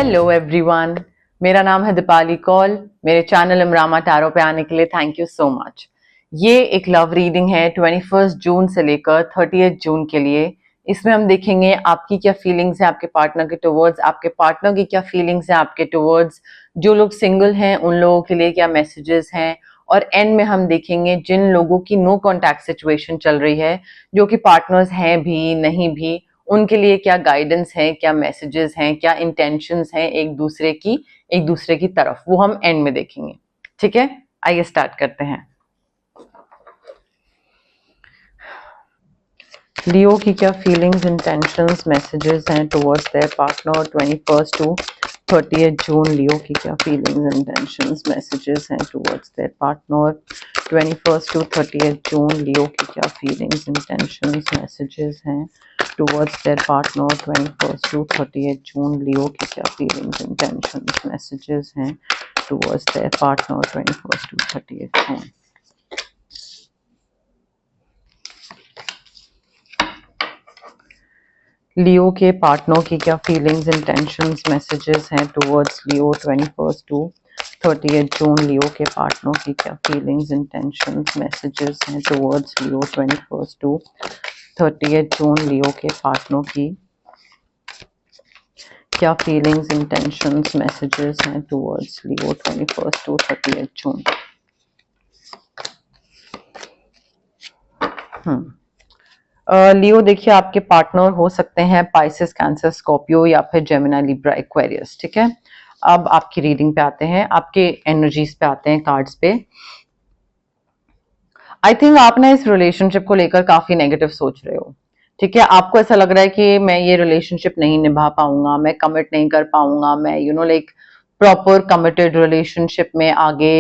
Hello everyone, मेरा नाम है दीपाली कौल। मेरे चैनल इमरामा टैरो पे आने के लिए थैंक यू सो मच। ये एक लव रीडिंग है 21 जून से लेकर 30 जून के लिए। इसमें हम देखेंगे आपकी क्या फीलिंग्स है आपके पार्टनर के टुवर्ड्स, आपके पार्टनर की क्या फीलिंग्स है आपके टुवर्ड्स, जो लोग सिंगल हैं उन लोगों के लिए क्या मैसेजेस हैं, और एंड में हम देखेंगे जिन लोगों की नो कॉन्टैक्ट सिचुएशन चल रही है, जो कि पार्टनर्स हैं भी नहीं भी, उनके लिए क्या गाइडेंस है, क्या मैसेजेस हैं, क्या इंटेंशंस हैं एक दूसरे की तरफ, वो हम एंड में देखेंगे। ठीक है, आइए स्टार्ट करते हैं। लियो की क्या फीलिंग्स, इंटेंशंस, मैसेजेस हैं towards their partner 21 to 30 June. लियो की क्या फीलिंग्स, इंटेंशंस, मैसेजेस हैं towards their partner 21 to 30 June. लियो की क्या फीलिंग्स, इंटेंशंस, मैसेजेस हैं towards their partner 21 to 30 June. लियो की क्या फीलिंग्स, इंटेंशंस, मैसेजेस हैं towards their partner 21 to 30 June. लियो के पार्टनर की क्या फीलिंग्स, इंटेंशंस, मैसेजेस हैं टुवर्ड्स लियो 21 टू 30 जून। लियो के पार्टनर की क्या फीलिंग्स, इंटेंशंस, मैसेजेस हैं टुवर्ड्स लियो 21 टू 30 जून। लियो के पार्टनर की क्या फीलिंग्स, इंटेंशंस, मैसेजेस हैं टुवर्ड्स लियो 21 टू 30 जून। लियो देखिए, आपके पार्टनर हो सकते हैं पाइसेस, कैंसर, स्कॉर्पियो या फिर जेमिनी, लिब्रा, एक्वेरियस। ठीक है, अब आपकी रीडिंग पे आते हैं, आपके एनर्जीज पे आते हैं, कार्ड्स पे। आई थिंक आप ना इस रिलेशनशिप को लेकर काफी नेगेटिव सोच रहे हो। ठीक है, आपको ऐसा लग रहा है कि मैं ये रिलेशनशिप नहीं निभा पाऊंगा, मैं कमिट नहीं कर पाऊंगा, मैं लाइक प्रॉपर कमिटेड रिलेशनशिप में आगे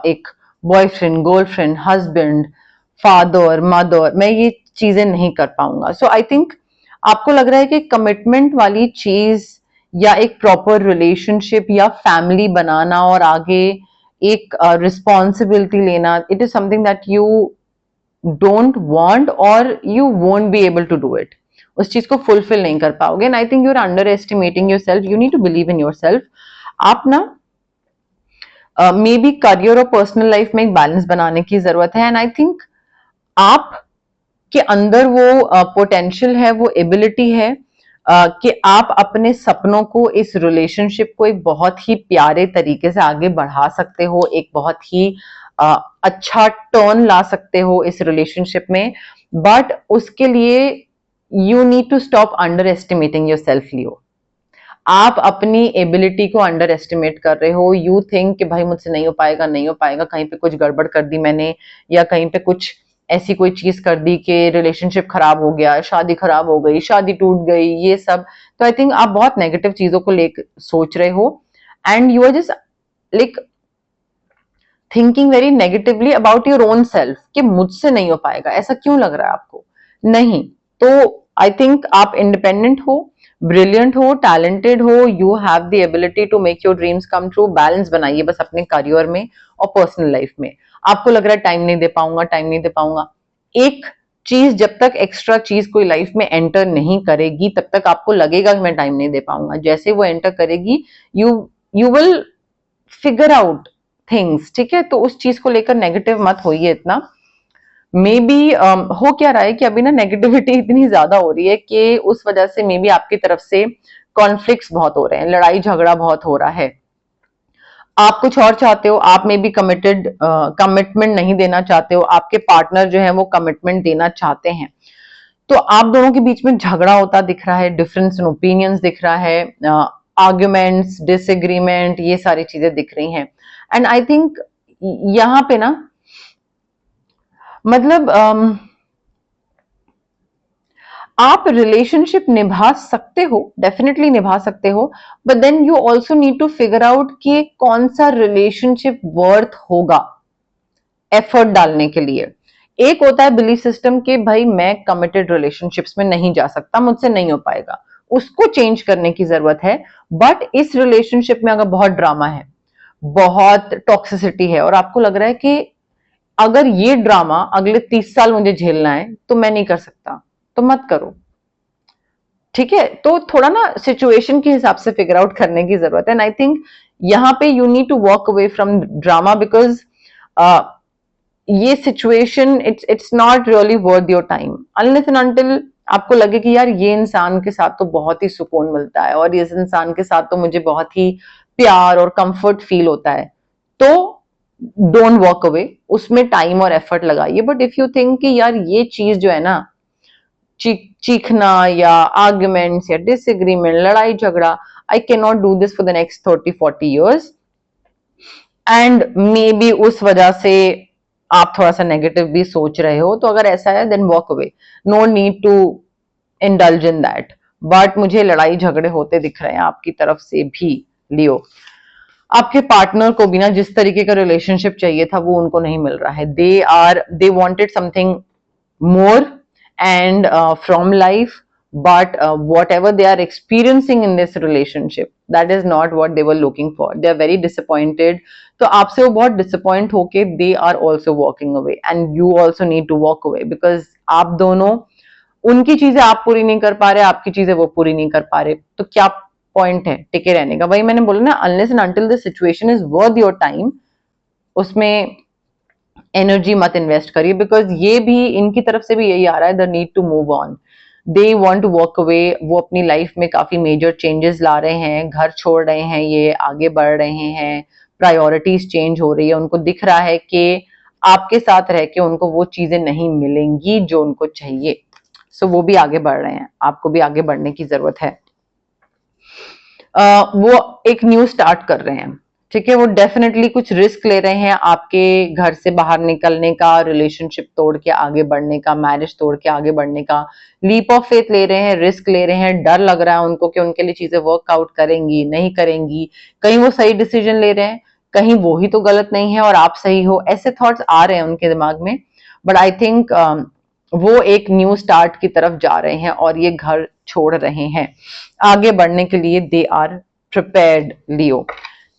एक boyfriend, girlfriend, husband, father, mother, मैं ये चीजें नहीं कर पाऊंगा। सो आई थिंक आपको लग रहा है कि कमिटमेंट वाली चीज या एक प्रॉपर रिलेशनशिप या फैमिली बनाना और आगे एक रिस्पॉन्सिबिलिटी लेना, it is something that you don't want और you won't be able to do it. उस चीज को फुलफिल नहीं कर पाओगे। And I think you are underestimating yourself. You need to believe in yourself. आप ना maybe career और पर्सनल लाइफ में एक बैलेंस बनाने की जरूरत है। एंड आई थिंक आप के अंदर वो पोटेंशियल है, वो एबिलिटी है कि आप अपने सपनों को, इस रिलेशनशिप को एक बहुत ही प्यारे तरीके से आगे बढ़ा सकते हो, एक बहुत ही अच्छा टर्न ला सकते हो इस रिलेशनशिप में। बट उसके लिए you need to stop underestimating yourself. Leo, आप अपनी एबिलिटी को अंडर एस्टिमेट कर रहे हो। यू थिंक कि भाई मुझसे नहीं हो पाएगा, नहीं हो पाएगा, कहीं पे कुछ गड़बड़ कर दी मैंने, या कहीं पे कुछ ऐसी कोई चीज कर दी कि रिलेशनशिप खराब हो गया, शादी खराब हो गई, शादी टूट गई, ये सब। तो आई थिंक आप बहुत नेगेटिव चीजों को लेकर सोच रहे हो and you are just like thinking very negatively about your own self कि मुझसे नहीं हो पाएगा। ऐसा क्यों लग रहा है आपको? नहीं। तो आई थिंक आप इंडिपेंडेंट हो, ब्रिलियंट हो, टैलेंटेड हो, you have the ability to make your dreams come true. Balance बनाइए बस अपने करियर में और पर्सनल लाइफ में। आपको लग रहा है टाइम नहीं दे पाऊंगा, टाइम नहीं दे पाऊंगा। एक चीज जब तक एक्स्ट्रा चीज कोई लाइफ में एंटर नहीं करेगी तब तक आपको लगेगा कि मैं टाइम नहीं दे पाऊंगा। जैसे वो एंटर करेगी you you will figure out things. ठीक है, तो उस चीज को लेकर नेगेटिव मत होइए इतना। मे बी हो क्या रहा है कि अभी ना नेगेटिविटी इतनी ज्यादा हो रही है कि उस वजह से मे बी आपकी तरफ से कॉन्फ्लिक्ट्स बहुत हो रहे हैं, लड़ाई झगड़ा बहुत हो रहा है। आप कुछ और चाहते हो, आप में भी कमिटमेंट नहीं देना चाहते हो, आपके पार्टनर जो है वो कमिटमेंट देना चाहते हैं। तो आप दोनों के बीच में झगड़ा होता दिख रहा है, डिफरेंस इन ओपिनियंस दिख रहा है, आर्ग्यूमेंट्स, डिसएग्रीमेंट, ये सारी चीजें दिख रही हैं। एंड आई थिंक यहाँ पे ना मतलब आप रिलेशनशिप निभा सकते हो, डेफिनेटली निभा सकते हो, but then you also need to figure out कि कौन सा रिलेशनशिप वर्थ होगा एफर्ट डालने के लिए। एक होता है बिलीफ सिस्टम कि भाई मैं कमिटेड रिलेशनशिप्स में नहीं जा सकता, मुझसे नहीं हो पाएगा, उसको चेंज करने की जरूरत है। बट इस रिलेशनशिप में अगर बहुत ड्रामा है, बहुत टॉक्सिसिटी है और आपको लग रहा है कि अगर ये ड्रामा अगले 30 साल मुझे झेलना है तो मैं नहीं कर सकता, तो मत करो। ठीक है, तो थोड़ा ना सिचुएशन के हिसाब से फिगर आउट करने की जरूरत है। एंड आई थिंक यहाँ पे you need to walk away from drama, because ये situation it's not really worth your time unless and until आपको लगे कि यार ये इंसान के साथ तो बहुत ही सुकून मिलता है और इस इंसान के साथ तो मुझे बहुत ही प्यार और कंफर्ट फील होता है, तो डोंट वॉक अवे, उसमें टाइम और एफर्ट लगाइए। बट इफ यू थिंक कि यार ये चीज जो है ना, चीखना या आर्ग्यूमेंट्स या डिसएग्रीमेंट, लड़ाई झगड़ा, I can not do this for the next 30-40 years, and may be उस वजह से आप थोड़ा सा नेगेटिव भी सोच रहे हो, तो अगर ऐसा है then walk away, no need to indulge in that. But मुझे लड़ाई झगड़े होते दिख रहे हैं आपकी तरफ से भी लियो। आपके पार्टनर को भी ना जिस तरीके का रिलेशनशिप चाहिए था वो उनको नहीं मिल रहा है। They wanted something more and from life, but whatever they are experiencing in this relationship, that is not what they were looking for. They are very disappointed, तो आपसे वो बहुत disappoint होके they are also walking away, and you also need to walk away, because आप दोनों, उनकी चीजें आप पूरी नहीं कर पा रहे, आपकी चीजें वो पूरी नहीं कर पा रहे, तो क्या पॉइंट है टिके रहने का? वही मैंने बोला ना, unless and until the situation is worth your time, उसमें एनर्जी मत इन्वेस्ट करिए, बिकॉज ये भी इनकी तरफ से भी यही आ रहा है, the need to move on, they want to walk away. वो अपनी लाइफ में काफी मेजर चेंजेस ला रहे हैं, घर छोड़ रहे हैं, ये आगे बढ़ रहे हैं, प्रायोरिटीज चेंज हो रही है, उनको दिख रहा है कि आपके साथ रह के उनको वो चीजें नहीं मिलेंगी जो उनको चाहिए, सो वो भी आगे बढ़ रहे हैं, आपको भी आगे बढ़ने की जरूरत है। वो एक न्यू स्टार्ट कर रहे हैं, ठीक है, वो डेफिनेटली कुछ रिस्क ले रहे हैं आपके घर से बाहर निकलने का, रिलेशनशिप तोड़ के आगे बढ़ने का, मैरिज तोड़ के आगे बढ़ने का, लीप ऑफ फेथ ले रहे हैं, रिस्क ले रहे हैं, डर लग रहा है उनको कि उनके लिए चीजें वर्कआउट करेंगी नहीं करेंगी, कहीं वो सही डिसीजन ले रहे हैं, कहीं वो ही तो गलत नहीं है और आप सही हो, ऐसे थॉट्स आ रहे हैं उनके दिमाग में। बट आई थिंक वो एक न्यू स्टार्ट की तरफ जा रहे हैं और ये घर छोड़ रहे हैं, आगे बढ़ने के लिए they are prepared. Leo,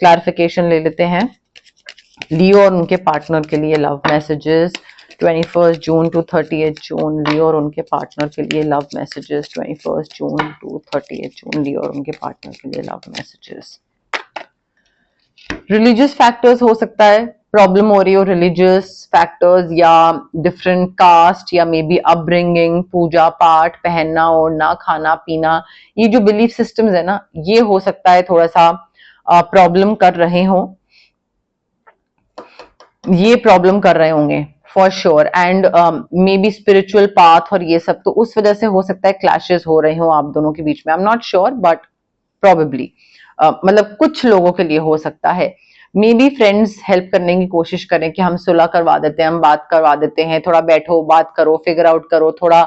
clarification ले लेते हैं लियो और उनके पार्टनर के लिए love messages 21 June to 30 June. Leo और उनके पार्टनर के लिए love messages 21 June to 30 June. Leo और उनके पार्टनर के लिए लव मैसेजेस। रिलीजियस फैक्टर्स हो सकता है, प्रॉब्लम हो रही हो रिलीजियस फैक्टर्स या डिफरेंट कास्ट या मे बी अपब्रिंगिंग, पूजा पाठ, पहनना ओढ़ना, खाना पीना, ये जो बिलीफ सिस्टम्स है ना, ये हो सकता है थोड़ा सा प्रॉब्लम कर रहे हो, ये प्रॉब्लम कर रहे होंगे for sure. And may be spiritual path और ये सब, तो उस वजह से हो सकता है क्लैशेस हो रहे हो आप दोनों के बीच में। I am not sure but probably मतलब कुछ लोगों के लिए हो सकता है। मे बी फ्रेंड्स हेल्प करने की कोशिश करें कि हम सुलह करवा देते हैं, हम बात करवा देते हैं, थोड़ा बैठो बात करो, फिगर आउट करो, थोड़ा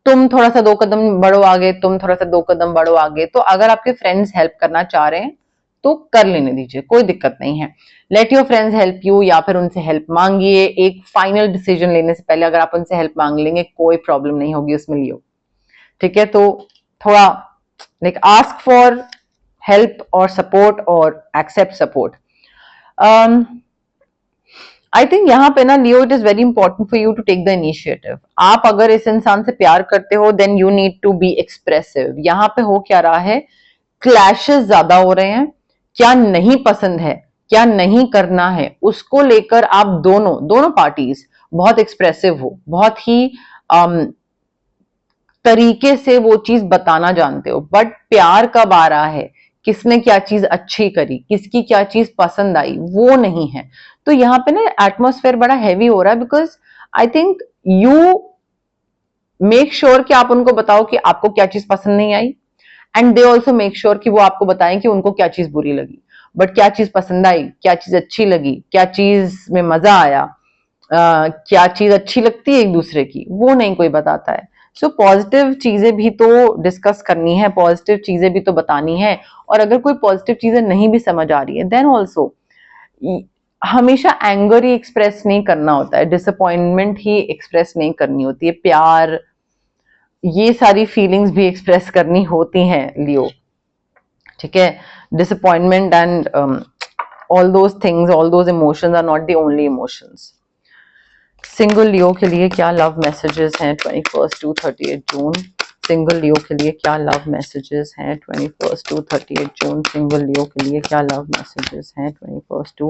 तुम थोड़ा सा 2 कदम बढ़ो आगे, तुम थोड़ा सा 2 कदम बढ़ो आगे। तो अगर आपके फ्रेंड्स हेल्प करना चाह रहे हैं तो कर लेने दीजिए, कोई दिक्कत नहीं है। Let your friends help you, या फिर उनसे हेल्प मांगिए। एक फाइनल डिसीजन लेने से पहले अगर आप उनसे हेल्प मांग लेंगे कोई प्रॉब्लम नहीं होगी उसमें लियो, ठीक है। तो थोड़ा like ask for help or support or accept support. I think यहाँ पे ना लियो, it is very important for you to take the initiative. आप अगर इस इंसान से प्यार करते हो then you need to be expressive. यहाँ पे हो क्या रहा है, क्लैशेस ज्यादा हो रहे हैं, क्या नहीं पसंद है, क्या नहीं करना है, उसको लेकर आप दोनों पार्टीज बहुत एक्सप्रेसिव हो, बहुत ही तरीके से वो चीज बताना जानते हो। बट प्यार कब आ रहा है, किसने क्या चीज अच्छी करी, किसकी क्या चीज पसंद आई, वो नहीं है। तो यहाँ पे ना एटमॉस्फेयर बड़ा हैवी हो रहा है, because I think you make sure कि आप उनको बताओ कि आपको क्या चीज पसंद नहीं आई, and they also make sure कि वो आपको बताएं कि उनको क्या चीज बुरी लगी। बट क्या चीज पसंद आई, क्या चीज अच्छी लगी, क्या चीज में मजा आया, क्या चीज अच्छी लगती है एक दूसरे की, वो नहीं कोई बताता है। सो पॉजिटिव चीजें भी तो डिस्कस करनी है, पॉजिटिव चीजें भी तो बतानी है। और अगर कोई पॉजिटिव चीजें नहीं भी समझ आ रही है देन ऑल्सो हमेशा एंगर ही एक्सप्रेस नहीं करना होता है, डिसअपॉइंटमेंट ही एक्सप्रेस नहीं करनी होती है, प्यार, ये सारी फीलिंग्स भी एक्सप्रेस करनी होती हैं लियो, ठीक है। Disappointment and all those things, all those emotions are not the only emotions. Single Leo के लिए क्या लव मैसेजेस हैं 21 टू 30 जून। सिंगल लियो के लिए क्या लव मैसेजेस हैं 21 टू 38 जून? सिंगल लियो के लिए क्या लव मैसेजेस हैं 21 टू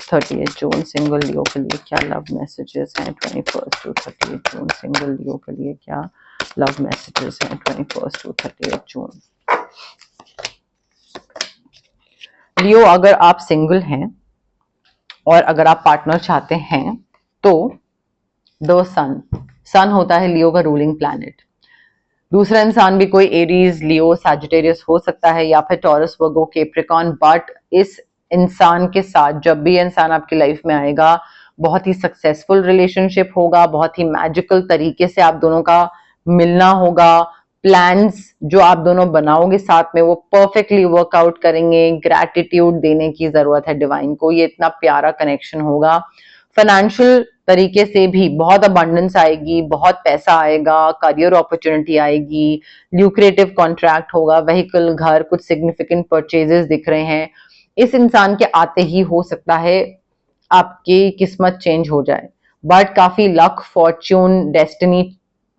38 जून? सिंगल लियो के लिए क्या लव मैसेजेस हैं 21 टू 38 जून? सिंगल लियो के लिए क्या लव मैसेजेस हैं 21 टू 38 जून? लियो, अगर आप सिंगल हैं और अगर आप पार्टनर चाहते हैं तो द सन होता है लियो का रूलिंग प्लैनेट। दूसरा इंसान भी कोई एरीज, लियो, सैजिटेरियस हो सकता है या फिर टॉरस, वर्गो, कैप्रिकॉर्न। बट इस इंसान के साथ जब भी इंसान आपकी लाइफ में आएगा, बहुत ही सक्सेसफुल रिलेशनशिप होगा, बहुत ही मैजिकल तरीके से आप दोनों का मिलना होगा। प्लान्स जो आप दोनों बनाओगे साथ में वो परफेक्टली वर्कआउट करेंगे। ग्रैटिट्यूड देने की जरूरत है डिवाइन को, ये इतना प्यारा कनेक्शन होगा। फाइनेंशियल तरीके से भी बहुत अबंडेंस आएगी, बहुत पैसा आएगा, करियर अपॉर्चुनिटी आएगी, ल्यूक्रेटिव कॉन्ट्रैक्ट होगा, व्हीकल, घर, कुछ सिग्निफिकेंट परचेजेस दिख रहे हैं। इस इंसान के आते ही हो सकता है आपकी किस्मत चेंज हो जाए, बट काफी लक, फॉर्च्यून, डेस्टिनी,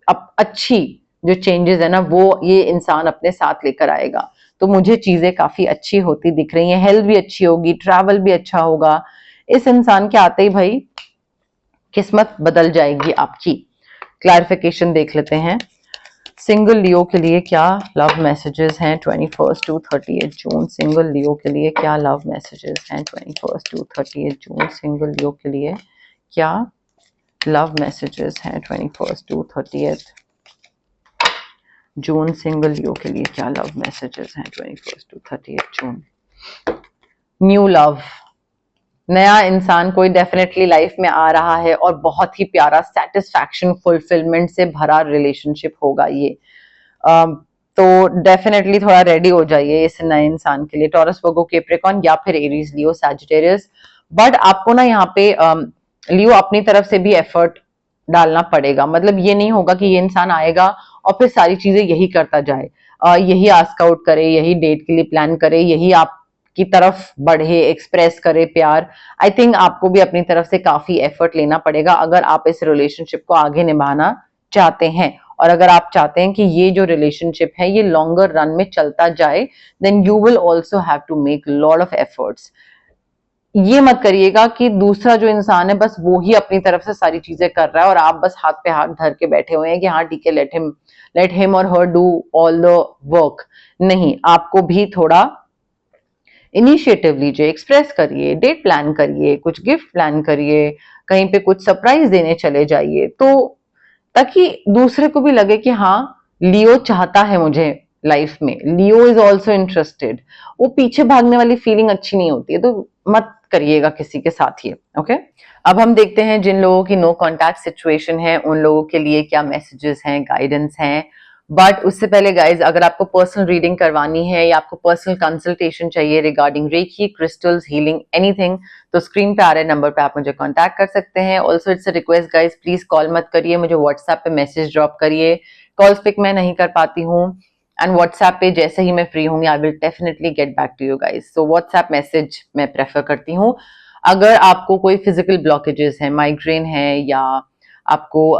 अच्छी जो चेंजेस है ना वो ये इंसान अपने साथ लेकर आएगा। तो मुझे चीजें काफी अच्छी होती दिख रही हैं। हेल्थ भी अच्छी होगी, ट्रैवल भी अच्छा होगा। इस इंसान के आते ही भाई किस्मत बदल जाएगी आपकी। क्लैरिफिकेशन देख लेते हैं। सिंगल लियो के लिए क्या लव मैसेजेस हैं 21 टू 38 जून? सिंगल लियो के लिए क्या लव मैसेजेस हैं 21 टू 38 जून? सिंगल लियो के लिए क्या लव मैसेजेस हैं 21 टू 38 जून? सिंगल लियो के लिए क्या लव मैसेजेस हैं 21 टू 38 जून? न्यू लव, नया इंसान कोई डेफिनेटली लाइफ में आ रहा है और बहुत ही प्यारा सेटिस्फैक्शन, फुलफिलमेंट से भरा रिलेशनशिप होगा ये। तो डेफिनेटली थोड़ा रेडी हो जाइए इस नए इंसान के लिए। टॉरस, वर्गो, कैप्रिकॉर्न या फिर एरीज, लियो, सैजिटेरियस। बट आपको ना यहाँ पे लियो अपनी तरफ से भी एफर्ट डालना पड़ेगा। मतलब ये नहीं होगा कि ये इंसान आएगा और फिर सारी चीजें यही करता जाए, यही आस्क आउट करे, यही डेट के लिए प्लान करे, यही आप की तरफ बढ़े, एक्सप्रेस करे प्यार। आई थिंक आपको भी अपनी तरफ से काफी एफर्ट लेना पड़ेगा अगर आप इस रिलेशनशिप को आगे निभाना चाहते हैं। और अगर आप चाहते हैं कि ये जो रिलेशनशिप है ये लॉन्गर रन में चलता जाए, then you will also have to make lot of efforts. ये मत करिएगा कि दूसरा जो इंसान है बस वो ही अपनी तरफ से सारी चीजें कर रहा है और आप बस हाथ पे हाथ धर के बैठे हुए हैं कि हाँ ठीक है, लेट हिम और her do all the work. नहीं, आपको भी थोड़ा इनिशिएटिव लीजिए, एक्सप्रेस करिए, डेट प्लान करिए, कुछ गिफ्ट प्लान करिए, कहीं पे कुछ सरप्राइज देने चले जाइए, तो ताकि दूसरे को भी लगे कि हाँ लियो चाहता है मुझे लाइफ में, लियो इज ऑल्सो इंटरेस्टेड। वो पीछे भागने वाली फीलिंग अच्छी नहीं होती है, तो मत करिएगा किसी के साथ ये। ओके, अब हम देखते हैं जिन लोगों की नो कॉन्टैक्ट सिचुएशन है उन लोगों के लिए क्या मैसेजेस हैं, गाइडेंस हैं। बट उससे पहले गाइज, अगर आपको पर्सनल रीडिंग करवानी है या आपको पर्सनल कंसल्टेशन चाहिए regarding reiki, crystals, healing, anything, तो स्क्रीन पे आ रहे नंबर पे आप मुझे कांटेक्ट कर सकते हैं। Also it's a request guys, please call मत करिए, मुझे व्हाट्सएप पे मैसेज ड्रॉप करिए। कॉल्स पिक मैं नहीं कर पाती हूँ एंड व्हाट्सएप पे जैसे ही मैं फ्री होंगी I will definitely get back to you guys. So WhatsApp message मैं प्रेफर करती हूँ। अगर आपको कोई फिजिकल ब्लॉकेजेस है, माइग्रेन है या आपको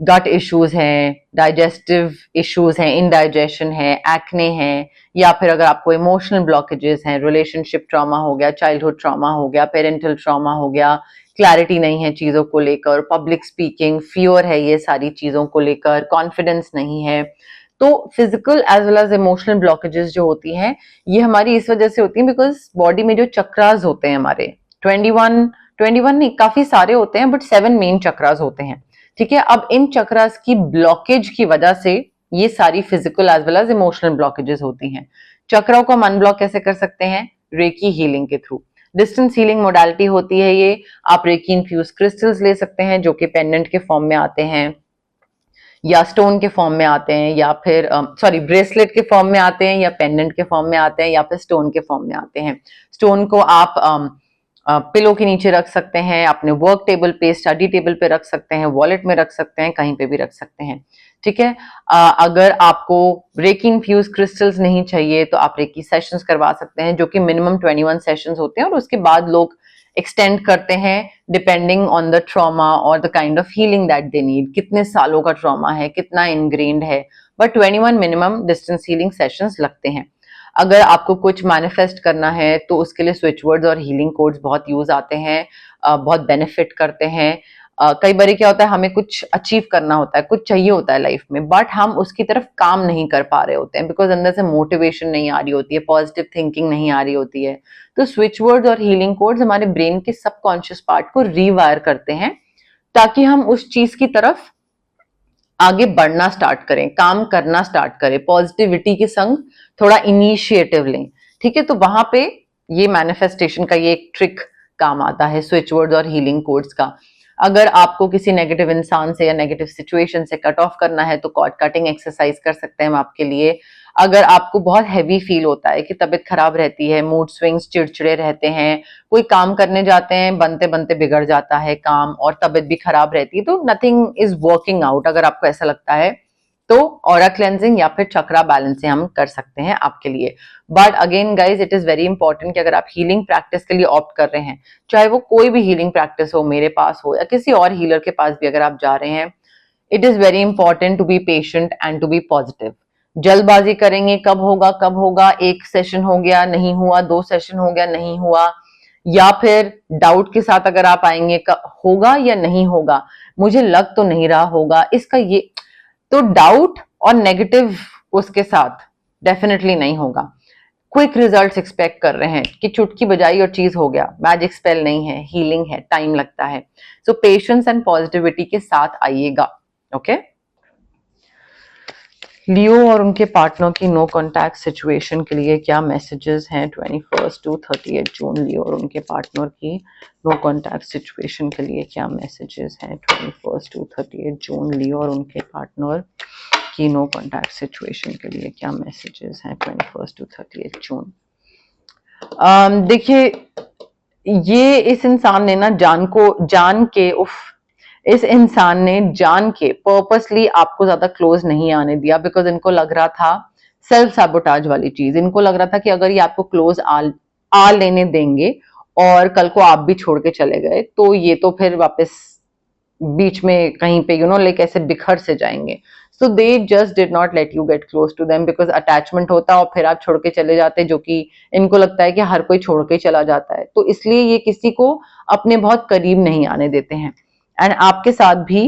गट इश्यूज हैं, डाइजेस्टिव इश्यूज हैं, इनडाइजेशन है, एक्ने है, या फिर अगर आपको इमोशनल ब्लॉकेजेस हैं, रिलेशनशिप ट्रॉमा हो गया, चाइल्डहुड ट्रॉमा हो गया, पेरेंटल ट्रॉमा हो गया, क्लैरिटी नहीं है चीजों को लेकर, पब्लिक स्पीकिंग फियर है, ये सारी चीजों को लेकर कॉन्फिडेंस नहीं है, तो physical as well as emotional blockages जो होती हैं ये हमारी इस वजह से होती है बिकॉज बॉडी में जो चक्रास होते हैं हमारे 21 नहीं, काफी सारे होते हैं बट 7 मेन चक्रास होते हैं। ठीक है, अब इन चक्रास की ब्लॉकेज की वजह से ये सारी physical as well as emotional blockages होती हैं। चक्राओं को हम अनब्लॉक कैसे कर सकते हैं? रेकी हीलिंग के थ्रू। डिस्टेंस हीलिंग मोडालिटी होती है ये। आप रेकी इन्फ्यूज क्रिस्टल्स ले सकते हैं जो कि पेंडेंट के फॉर्म में आते हैं या स्टोन के फॉर्म में आते हैं या फिर ब्रेसलेट के फॉर्म में आते हैं या पेंडेंट के फॉर्म में आते हैं या फिर स्टोन के फॉर्म में आते हैं। स्टोन को आप पिलो के नीचे रख सकते हैं, अपने वर्क टेबल पे, स्टडी टेबल पे रख सकते हैं, वॉलेट में रख सकते हैं, कहीं पे भी रख सकते हैं। ठीक है, अगर आपको रेकी इन्फ्यूज क्रिस्टल्स नहीं चाहिए तो आप रेकी सेशंस करवा सकते हैं जो कि मिनिमम 21 सेशंस होते हैं और उसके बाद लोग एक्सटेंड करते हैं डिपेंडिंग ऑन द ट्रॉमा और the kind of healing that they need, कितने सालों का ट्रॉमा है, कितना इनग्रेन्ड है, but 21 minimum distance healing sessions लगते हैं। अगर आपको कुछ मैनिफेस्ट करना है तो उसके लिए स्विच वर्ड्स और हीलिंग कोड्स बहुत यूज आते हैं, बहुत बेनिफिट करते हैं। कई बार क्या होता है, हमें कुछ अचीव करना होता है, कुछ चाहिए होता है लाइफ में, बट हम उसकी तरफ काम नहीं कर पा रहे होते हैं बिकॉज अंदर से मोटिवेशन नहीं आ रही होती है, पॉजिटिव थिंकिंग नहीं आ रही होती है। तो स्विच वर्ड्स और हीलिंग कोड्स हमारे ब्रेन के सबकॉन्शियस पार्ट को रीवायर करते हैं ताकि हम उस चीज की तरफ आगे बढ़ना स्टार्ट करें, काम करना स्टार्ट करें, पॉजिटिविटी के संग थोड़ा इनिशिएटिव लें। ठीक है, तो वहां पे ये मैनिफेस्टेशन का ये एक ट्रिक काम आता है, स्विच वर्ड्स और हीलिंग कोड्स का। अगर आपको किसी नेगेटिव इंसान से या नेगेटिव सिचुएशन से कट ऑफ करना है तो कॉर्ड कटिंग एक्सरसाइज कर सकते हैं हम आपके लिए। अगर आपको बहुत हैवी फील होता है कि तबीयत खराब रहती है, मूड स्विंग्स, चिड़चिड़े रहते हैं, कोई काम करने जाते हैं, बनते बनते बिगड़ जाता है काम और तबीयत भी खराब रहती है, तो नथिंग इज वर्किंग आउट, अगर आपको ऐसा लगता है तो ऑरा क्लेंजिंग या फिर चक्रा बैलेंसिंग हम कर सकते हैं आपके लिए। But again guys, it is very important कि अगर आप हीलिंग प्रैक्टिस के लिए ऑप्ट कर रहे हैं, चाहे वो कोई भी हीलिंग प्रैक्टिस हो, मेरे पास हो या किसी और हीलर के पास भी अगर आप जा रहे हैं, it is very important to be patient and to be positive. जल्दबाजी करेंगे, कब होगा, एक सेशन हो गया नहीं हुआ, 2 सेशन हो गया नहीं हुआ, या फिर डाउट के साथ अगर आप आएंगे होगा या नहीं होगा, मुझे लग तो नहीं रहा होगा इसका, ये तो डाउट और नेगेटिव उसके साथ डेफिनेटली नहीं होगा। क्विक रिजल्ट्स एक्सपेक्ट कर रहे हैं कि चुटकी बजाई और चीज हो गया, मैजिक स्पेल नहीं है, हीलिंग है, टाइम लगता है। सो पेशेंस एंड पॉजिटिविटी के साथ आइएगा। ओके, लियो और उनके पार्टनर की नो कॉन्टैक्ट सिचुएशन के लिए क्या मैसेजेस हैं 21 टू 38 जून? लियो और उनके पार्टनर की नो कॉन्टैक्ट सिचुएशन के लिए क्या मैसेजेस हैं 21 टू 38 जून? लियो और उनके पार्टनर की नो कॉन्टैक्ट सिचुएशन के लिए क्या मैसेजेस हैं 21 टू 38 जून? देखिए, ये इस इंसान ने ना इस इंसान ने जान के पर्पसली आपको ज्यादा क्लोज नहीं आने दिया, बिकॉज इनको लग रहा था सेल्फ सैबोटाज वाली चीज। इनको लग रहा था कि अगर ये आपको क्लोज आ लेने देंगे और कल को आप भी छोड़ के चले गए तो ये तो फिर वापस बीच में कहीं पे लाइक ऐसे बिखर से जाएंगे। So they just did not let you get close to them, because attachment होता और फिर आप छोड़ के चले जाते, जो कि इनको लगता है कि हर कोई छोड़ के चला जाता है, तो इसलिए ये किसी को अपने बहुत करीब नहीं आने देते हैं। एंड आपके साथ भी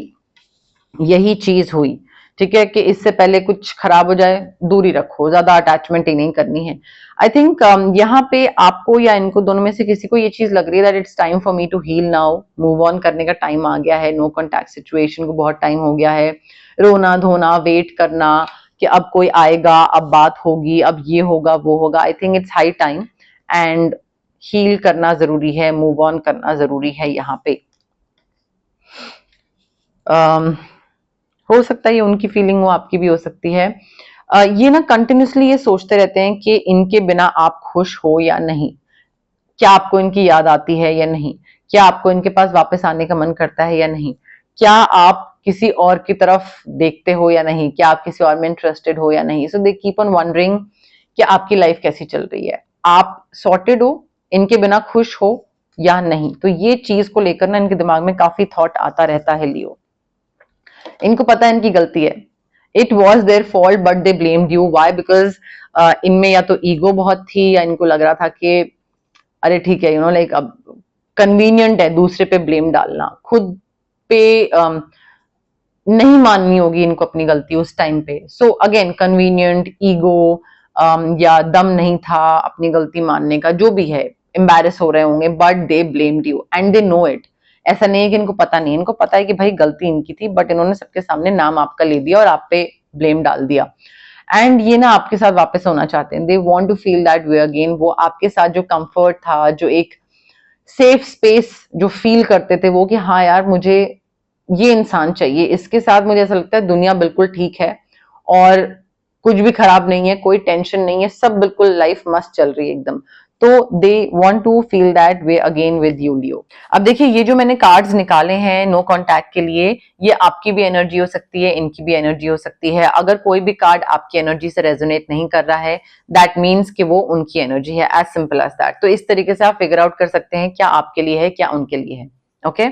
यही चीज हुई। ठीक है, कि इससे पहले कुछ खराब हो जाए, दूरी रखो, ज्यादा अटैचमेंट ही नहीं करनी है। आई थिंक यहाँ पे आपको या इनको दोनों में से किसी को ये चीज लग रही है that it's time for me to heal now, move on करने का टाइम आ गया है। नो कॉन्टैक्ट सिचुएशन को बहुत टाइम हो गया है, रोना धोना, वेट करना कि अब कोई आएगा, अब बात होगी, अब ये होगा वो होगा। I think it's high time and heal करना जरूरी है, मूव ऑन करना जरूरी है यहाँ पे। हो सकता है ये उनकी फीलिंग हो, आपकी भी हो सकती है। ये ना कंटिन्यूसली ये सोचते रहते हैं कि इनके बिना आप खुश हो या नहीं, क्या आपको इनकी याद आती है या नहीं, क्या आपको इनके पास वापस आने का मन करता है या नहीं, क्या आप किसी और की तरफ देखते हो या नहीं, क्या आप किसी और में इंटरेस्टेड हो या नहीं। सो दे कीप ऑन वंडरिंग कि आपकी लाइफ कैसी चल रही है, आप सॉर्टेड हो, इनके बिना खुश हो या नहीं। तो ये चीज को लेकर ना इनके दिमाग में काफी थॉट आता रहता है लियो। इनको पता है इनकी गलती है, it was their fault but they blamed you. Why? Because इनमें या तो ईगो बहुत थी या इनको लग रहा था कि अरे ठीक है, लाइक अब कन्वीनियंट है दूसरे पे ब्लेम डालना, खुद पे नहीं माननी होगी इनको अपनी गलती उस टाइम पे। सो अगेन कन्वीनियंट, ईगो, या दम नहीं था अपनी गलती मानने का, जो भी है, एम्बैरेस हो रहे होंगे, but they blamed you and they know it. ऐसा नहीं है कि इनको पता नहीं, इनको पता है कि भाई गलती इनकी थी, बट इन्होंने सबके सामने नाम आपका ले दिया और आप पे ब्लेम डाल दिया। एंड ये ना आपके साथ वापस होना चाहते हैं, they want to feel that way again. वो आपके साथ जो कंफर्ट था, जो एक सेफ स्पेस जो फील करते थे वो, कि हाँ यार मुझे ये इंसान चाहिए, इसके साथ मुझे ऐसा लगता है दुनिया बिल्कुल ठीक है और कुछ भी खराब नहीं है, कोई टेंशन नहीं है, सब बिल्कुल लाइफ मस्त चल रही है एकदम। तो they want to feel that way again with you Leo. अब देखिए ये जो मैंने कार्ड्स निकाले हैं नो कांटेक्ट के लिए, ये आपकी भी एनर्जी हो सकती है, इनकी भी एनर्जी हो सकती है। अगर कोई भी कार्ड आपकी एनर्जी से रेजोनेट नहीं कर रहा है, दैट मीन्स कि वो उनकी एनर्जी है, एज सिंपल एज दैट। तो इस तरीके से आप फिगर आउट कर सकते हैं क्या आपके लिए है, क्या उनके लिए है। ओके,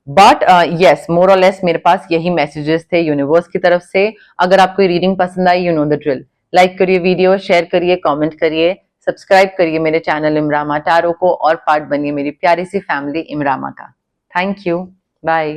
बट यस, मोर और लेस मेरे पास यही मैसेजेस थे यूनिवर्स की तरफ से। अगर आपको रीडिंग पसंद आई, you know the drill, like करिए वीडियो, शेयर करिए, कमेंट करिए, सब्सक्राइब करिए मेरे चैनल इमरामा टैरो को और पार्ट बनिए मेरी प्यारी सी फैमिली इमरामा का। Thank you, bye.